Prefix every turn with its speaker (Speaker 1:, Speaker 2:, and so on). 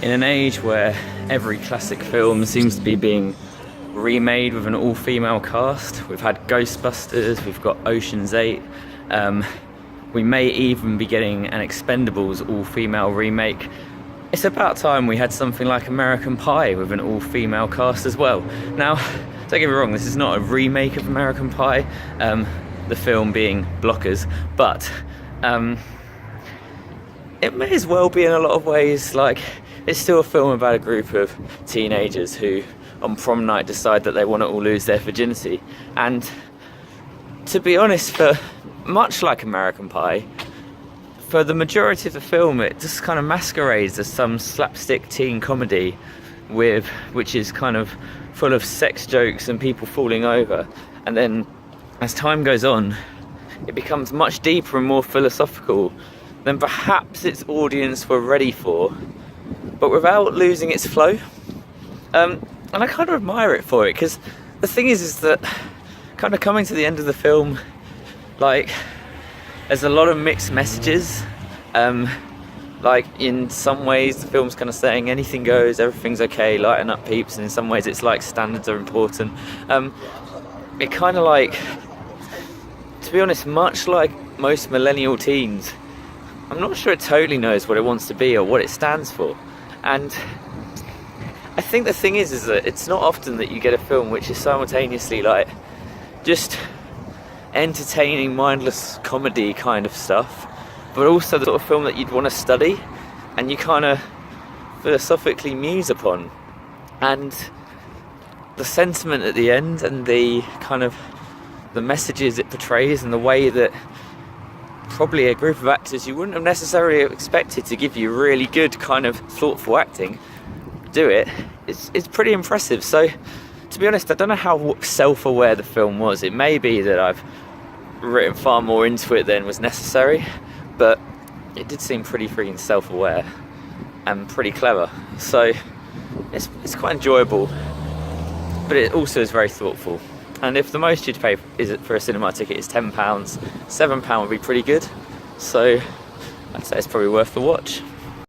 Speaker 1: in an age where every classic film seems to be being remade with an all-female cast. We've had Ghostbusters, we've got Ocean's 8, we may even be getting an Expendables all-female remake. It's about time we had something like American Pie with an all-female cast as well. Now, don't get me wrong, this is not a remake of American Pie, the film being Blockers, but it may as well be in a lot of ways. Like, it's still a film about a group of teenagers who on prom night decide that they want to all lose their virginity. And to be honest, for much like American Pie, for the majority of the film it just kind of masquerades as some slapstick teen comedy which is kind of full of sex jokes and people falling over, and then as time goes on it becomes much deeper and more philosophical than perhaps its audience were ready for, but without losing its flow. And I kind of admire it for it, because the thing is that kind of coming to the end of the film, like, there's a lot of mixed messages. Like, in some ways the film's kind of saying anything goes, everything's okay, lighten up peeps, and in some ways it's like standards are important. It kind of, like, to be honest, much like most millennial teens, I'm not sure it totally knows what it wants to be or what it stands for. And I think the thing is that it's not often that you get a film which is simultaneously like just entertaining, mindless comedy kind of stuff, but also the sort of film that you'd want to study and you kind of philosophically muse upon. And the sentiment at the end and the kind of the messages it portrays and the way that probably a group of actors you wouldn't have necessarily expected to give you really good kind of thoughtful acting do it, it's pretty impressive. So to be honest, I don't know how self-aware the film was. It may be that I've written far more into it than was necessary, but it did seem pretty freaking self-aware and pretty clever. So it's quite enjoyable, but it also is very thoughtful. And if the most you'd pay for a cinema ticket is £10, £7 would be pretty good. So I'd say it's probably worth the watch.